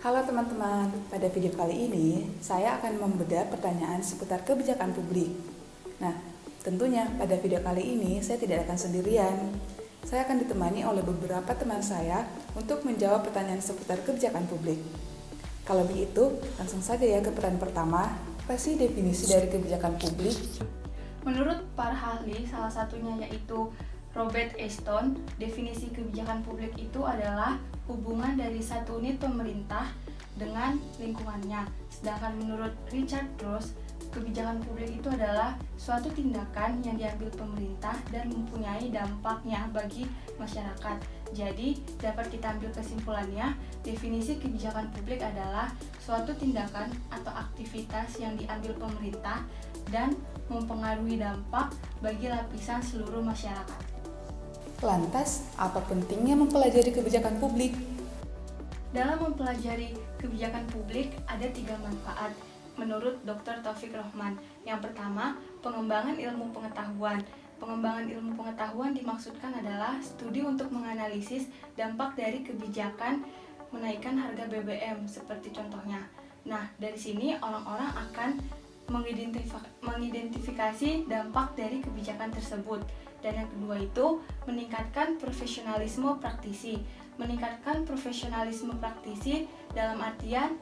Halo teman-teman, pada video kali ini saya akan membedah pertanyaan seputar kebijakan publik. Nah, tentunya pada video kali ini saya tidak akan sendirian. Saya akan ditemani oleh beberapa teman saya untuk menjawab pertanyaan seputar kebijakan publik. Kalau begitu, langsung saja ya ke pertanyaan pertama. Apa sih definisi dari kebijakan publik? Menurut para ahli, salah satunya yaitu Robert Easton, definisi kebijakan publik itu adalah hubungan dari satu unit pemerintah dengan lingkungannya. Sedangkan menurut Richard Ross, kebijakan publik itu adalah suatu tindakan yang diambil pemerintah dan mempunyai dampaknya bagi masyarakat. Jadi, dapat kita ambil kesimpulannya, definisi kebijakan publik adalah suatu tindakan atau aktivitas yang diambil pemerintah dan mempengaruhi dampak bagi lapisan seluruh masyarakat. Lantas, apa pentingnya mempelajari kebijakan publik? Dalam mempelajari kebijakan publik ada 3 manfaat menurut Dr. Taufik Rohman. Yang pertama, pengembangan ilmu pengetahuan. Pengembangan ilmu pengetahuan dimaksudkan adalah studi untuk menganalisis dampak dari kebijakan menaikkan harga BBM seperti contohnya. Nah, dari sini orang-orang akan mengidentifikasi dampak dari kebijakan tersebut. Dan yang kedua itu meningkatkan profesionalisme praktisi. Meningkatkan profesionalisme praktisi dalam artian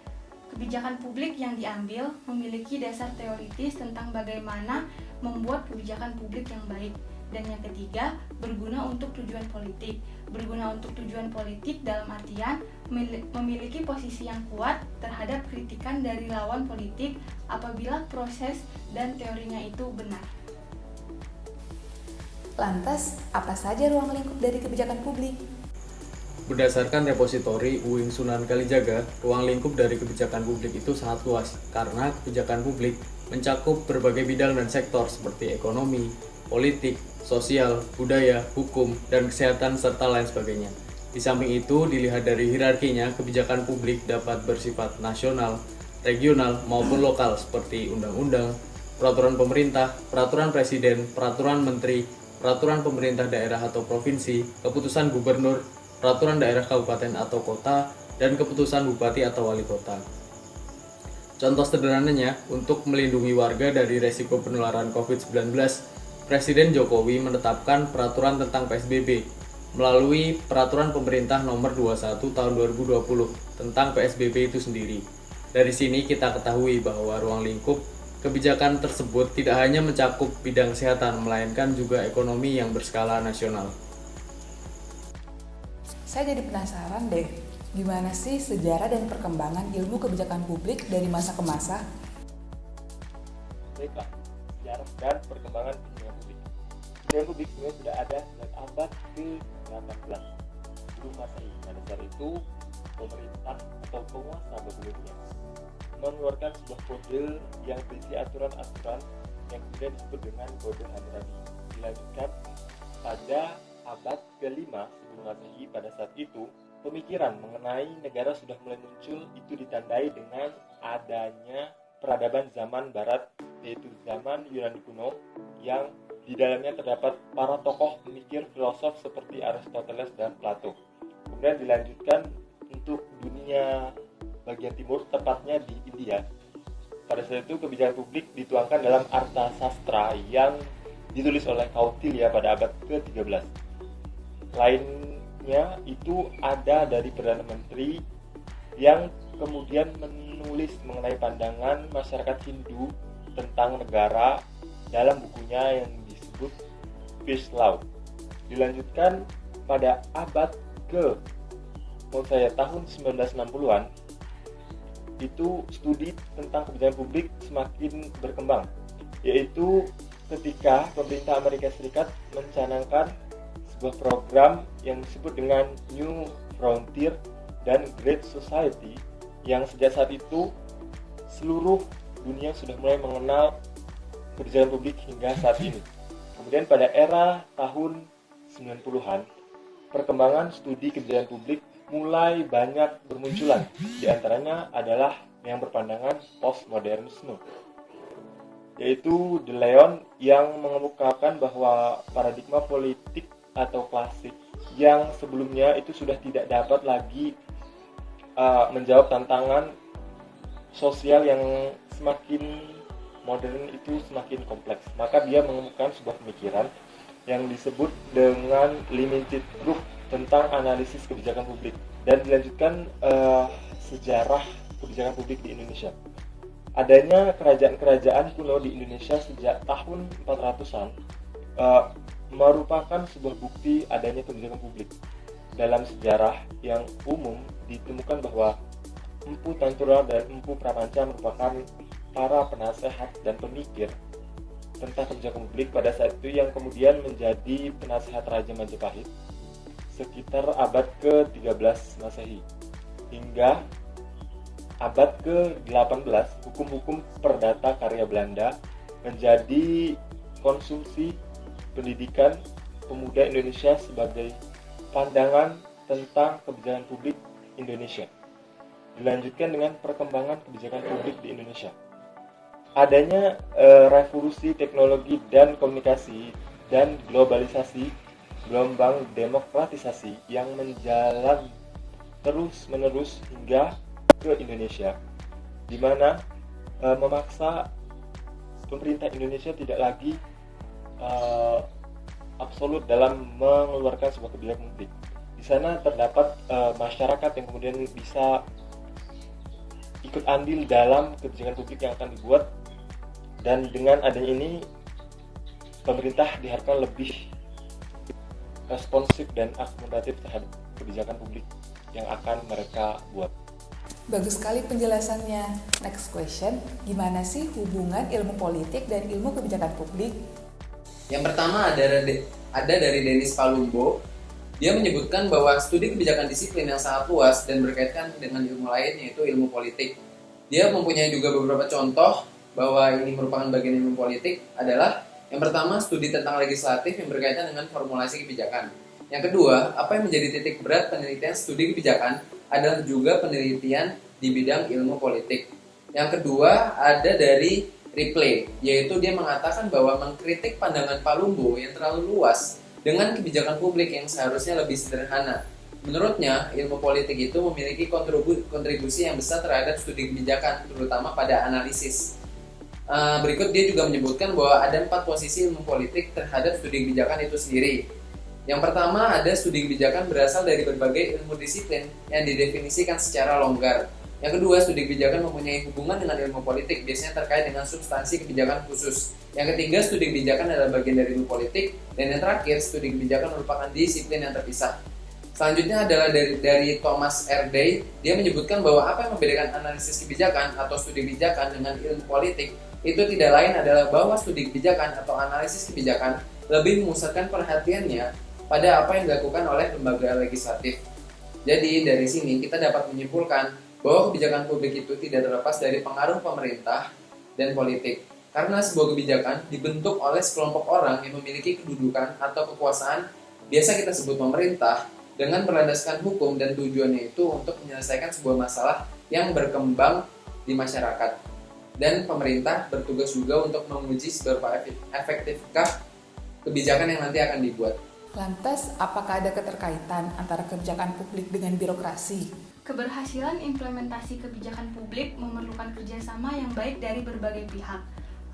kebijakan publik yang diambil memiliki dasar teoritis tentang bagaimana membuat kebijakan publik yang baik. Dan yang ketiga, berguna untuk tujuan politik. Berguna untuk tujuan politik dalam artian memiliki posisi yang kuat terhadap kritikan dari lawan politik apabila proses dan teorinya itu benar. Lantas, apa saja ruang lingkup dari kebijakan publik? Berdasarkan repositori UIN Sunan Kalijaga, ruang lingkup dari kebijakan publik itu sangat luas karena kebijakan publik mencakup berbagai bidang dan sektor seperti ekonomi, politik, sosial, budaya, hukum, dan kesehatan serta lain sebagainya. Di samping itu, dilihat dari hierarkinya, kebijakan publik dapat bersifat nasional, regional, maupun lokal seperti undang-undang, peraturan pemerintah, peraturan presiden, peraturan menteri, peraturan pemerintah daerah atau provinsi, keputusan gubernur, peraturan daerah kabupaten atau kota, dan keputusan bupati atau wali kota. Contoh sederhananya, untuk melindungi warga dari resiko penularan COVID-19, Presiden Jokowi menetapkan peraturan tentang PSBB melalui peraturan pemerintah nomor 21 tahun 2020 tentang PSBB itu sendiri. Dari sini kita ketahui bahwa ruang lingkup kebijakan tersebut tidak hanya mencakup bidang kesehatan, melainkan juga ekonomi yang berskala nasional. Saya jadi penasaran deh, gimana sih sejarah dan perkembangan ilmu kebijakan publik dari masa ke masa? Baiklah, sejarah dan perkembangan kebijakan publik. Kebijakan publik sebenarnya sudah ada sejak abad ke-18 sebelum Masehi. Pada saat itu, pemerintah atau penguasa sebelumnya mengeluarkan sebuah kode yang berisi aturan-aturan yang kemudian disebut dengan kode Hammurabi. Dilanjutkan pada abad ke-5 sebelum Masehi. Pada saat itu, pemikiran mengenai negara sudah mulai muncul, itu ditandai dengan adanya peradaban zaman barat, yaitu zaman Yunani kuno, yang di dalamnya terdapat para tokoh pemikir filosof seperti Aristoteles dan Plato. Kemudian dilanjutkan untuk dunia bagian timur, tepatnya di India. Pada saat itu kebijakan publik dituangkan dalam Arta Sastra yang ditulis oleh Kautilya pada abad ke-13. Lainnya itu ada dari Perdana Menteri yang kemudian menulis mengenai pandangan masyarakat Hindu tentang negara dalam bukunya yang disebut Peace Law. Dilanjutkan pada abad tahun 1960-an, itu studi tentang kebijakan publik semakin berkembang, yaitu ketika pemerintah Amerika Serikat mencanangkan sebuah program yang disebut dengan New Frontier dan Great Society, yang sejak saat itu seluruh dunia sudah mulai mengenal kebijakan publik hingga saat ini. Kemudian pada era tahun 90-an, perkembangan studi kebijakan publik mulai banyak bermunculan. Di antaranya adalah yang berpandangan postmodernisme, yaitu De Leon yang mengemukakan bahwa paradigma politik atau klasik yang sebelumnya itu sudah tidak dapat lagi menjawab tantangan sosial yang semakin modern itu semakin kompleks. Maka dia mengemukakan sebuah pemikiran yang disebut dengan limited group tentang analisis kebijakan publik, dan dilanjutkan sejarah kebijakan publik di Indonesia. Adanya kerajaan-kerajaan kuno di Indonesia sejak tahun 400-an merupakan sebuah bukti adanya kebijakan publik. Dalam sejarah yang umum ditemukan bahwa Empu Tantura dan Empu Prapanca merupakan para penasehat dan pemikir tentang kebijakan publik pada saat itu, yang kemudian menjadi penasehat Raja Majapahit sekitar abad ke-13 Masehi. Hingga abad ke-18, hukum-hukum perdata karya Belanda menjadi konsumsi pendidikan pemuda Indonesia sebagai pandangan tentang kebijakan publik Indonesia. Dilanjutkan dengan perkembangan kebijakan publik di Indonesia. Adanya revolusi teknologi dan komunikasi dan globalisasi, gelombang demokratisasi yang menjalan terus-menerus hingga ke Indonesia, di mana memaksa pemerintah Indonesia tidak lagi absolut dalam mengeluarkan sebuah kebijakan publik. Di sana terdapat masyarakat yang kemudian bisa ikut andil dalam kebijakan publik yang akan dibuat, dan dengan adanya ini pemerintah diharapkan lebih responsif dan akomodatif terhadap kebijakan publik yang akan mereka buat. Bagus sekali penjelasannya. Next question, gimana sih hubungan ilmu politik dan ilmu kebijakan publik? Yang pertama ada dari Denis Palumbo. Dia menyebutkan bahwa studi kebijakan disiplin yang sangat luas dan berkaitan dengan ilmu lain, yaitu ilmu politik. Dia mempunyai juga beberapa contoh bahwa ini merupakan bagian ilmu politik adalah yang pertama, studi tentang legislatif yang berkaitan dengan formulasi kebijakan. Yang kedua, apa yang menjadi titik berat penelitian studi kebijakan adalah juga penelitian di bidang ilmu politik. Yang kedua, ada dari Ripley, yaitu dia mengatakan bahwa mengkritik pandangan Palumbo yang terlalu luas dengan kebijakan publik yang seharusnya lebih sederhana. Menurutnya, ilmu politik itu memiliki kontribusi yang besar terhadap studi kebijakan, terutama pada analisis. Berikut dia juga menyebutkan bahwa ada 4 posisi ilmu politik terhadap studi kebijakan itu sendiri. Yang pertama, ada studi kebijakan berasal dari berbagai ilmu disiplin yang didefinisikan secara longgar. Yang kedua, studi kebijakan mempunyai hubungan dengan ilmu politik, biasanya terkait dengan substansi kebijakan khusus. Yang ketiga, studi kebijakan adalah bagian dari ilmu politik. Dan yang terakhir, studi kebijakan merupakan disiplin yang terpisah. Selanjutnya adalah dari Thomas R. Day. Dia menyebutkan bahwa apa yang membedakan analisis kebijakan atau studi kebijakan dengan ilmu politik itu tidak lain adalah bahwa studi kebijakan atau analisis kebijakan lebih memusatkan perhatiannya pada apa yang dilakukan oleh lembaga legislatif. Jadi dari sini kita dapat menyimpulkan bahwa kebijakan publik itu tidak terlepas dari pengaruh pemerintah dan politik. Karena sebuah kebijakan dibentuk oleh sekelompok orang yang memiliki kedudukan atau kekuasaan, biasa kita sebut pemerintah, dengan berlandaskan hukum, dan tujuannya itu untuk menyelesaikan sebuah masalah yang berkembang di masyarakat. Dan pemerintah bertugas juga untuk menguji seberapa efektifkah kebijakan yang nanti akan dibuat. Lantas, apakah ada keterkaitan antara kebijakan publik dengan birokrasi? Keberhasilan implementasi kebijakan publik memerlukan kerjasama yang baik dari berbagai pihak.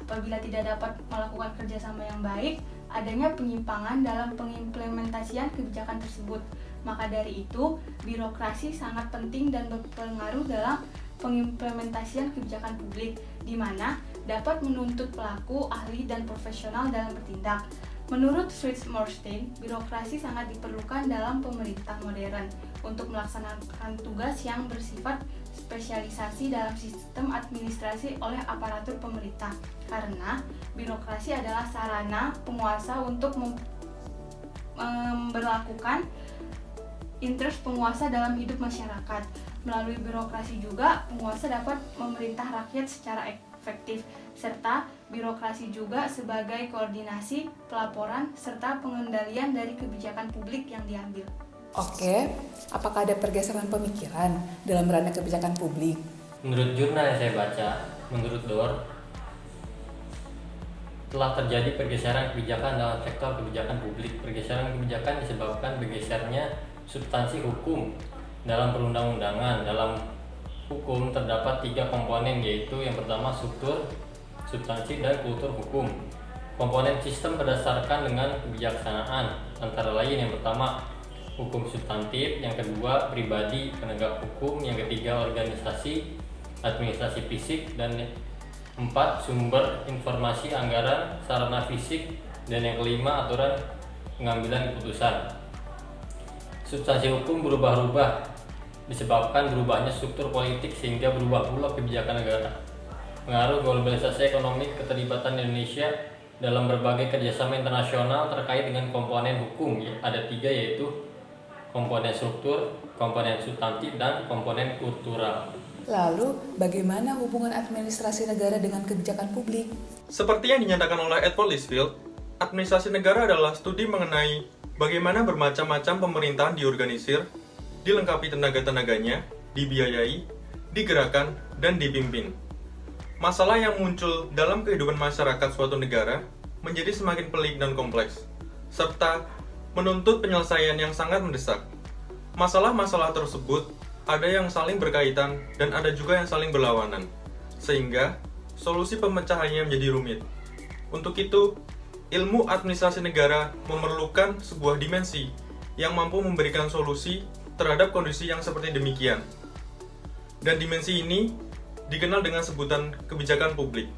Apabila tidak dapat melakukan kerjasama yang baik, adanya penyimpangan dalam pengimplementasian kebijakan tersebut. Maka dari itu, birokrasi sangat penting dan berpengaruh dalam pengimplementasian kebijakan publik, di mana dapat menuntut pelaku, ahli, dan profesional dalam bertindak. Menurut Fritz Morstein, birokrasi sangat diperlukan dalam pemerintah modern untuk melaksanakan tugas yang bersifat spesialisasi dalam sistem administrasi oleh aparatur pemerintah, karena birokrasi adalah sarana penguasa untuk memberlakukan interest penguasa dalam hidup masyarakat. Melalui birokrasi juga, penguasa dapat memerintah rakyat secara efektif, serta birokrasi juga sebagai koordinasi, pelaporan, serta pengendalian dari kebijakan publik yang diambil. Oke, apakah ada pergeseran pemikiran dalam ranah kebijakan publik? Menurut jurnal yang saya baca, menurut Dor, telah terjadi pergeseran kebijakan dalam sektor kebijakan publik. Pergeseran kebijakan disebabkan bergesernya substansi hukum Dalam perundang-undangan, dalam hukum terdapat 3 komponen, yaitu yang pertama struktur, substansi, dan kultur hukum. Komponen sistem berdasarkan dengan kebijaksanaan, antara lain yang pertama hukum substantif, yang kedua pribadi penegak hukum, yang ketiga organisasi, administrasi fisik, dan 4 sumber informasi, anggaran, sarana fisik, dan yang kelima aturan pengambilan keputusan. Substansi hukum berubah-ubah disebabkan berubahnya struktur politik sehingga berubah pula kebijakan negara. Pengaruh globalisasi ekonomi, keterlibatan Indonesia dalam berbagai kerjasama internasional terkait dengan komponen hukum, ada 3, yaitu komponen struktur, komponen substantif, dan komponen kultural. Lalu, bagaimana hubungan administrasi negara dengan kebijakan publik? Seperti yang dinyatakan oleh Edward Liesveld, administrasi negara adalah studi mengenai bagaimana bermacam-macam pemerintahan diorganisir, dilengkapi tenaga-tenaganya, dibiayai, digerakkan, dan dipimpin. Masalah yang muncul dalam kehidupan masyarakat suatu negara menjadi semakin pelik dan kompleks, serta menuntut penyelesaian yang sangat mendesak. Masalah-masalah tersebut ada yang saling berkaitan dan ada juga yang saling berlawanan, sehingga solusi pemecahannya menjadi rumit. Untuk itu, ilmu administrasi negara memerlukan sebuah dimensi yang mampu memberikan solusi terhadap kondisi yang seperti demikian. Dan dimensi ini dikenal dengan sebutan kebijakan publik.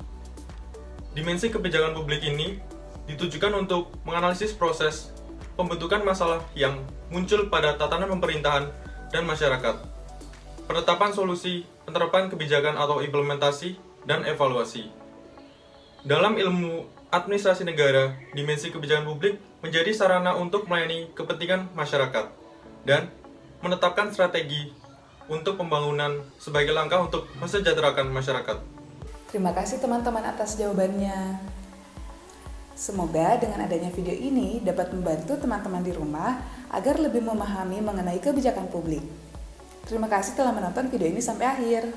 Dimensi kebijakan publik ini ditujukan untuk menganalisis proses pembentukan masalah yang muncul pada tatanan pemerintahan dan masyarakat, penetapan solusi, penerapan kebijakan atau implementasi, dan evaluasi. Dalam ilmu administrasi negara, dimensi kebijakan publik menjadi sarana untuk melayani kepentingan masyarakat dan menetapkan strategi untuk pembangunan sebagai langkah untuk mensejahterakan masyarakat. Terima kasih teman-teman atas jawabannya. Semoga dengan adanya video ini dapat membantu teman-teman di rumah agar lebih memahami mengenai kebijakan publik. Terima kasih telah menonton video ini sampai akhir.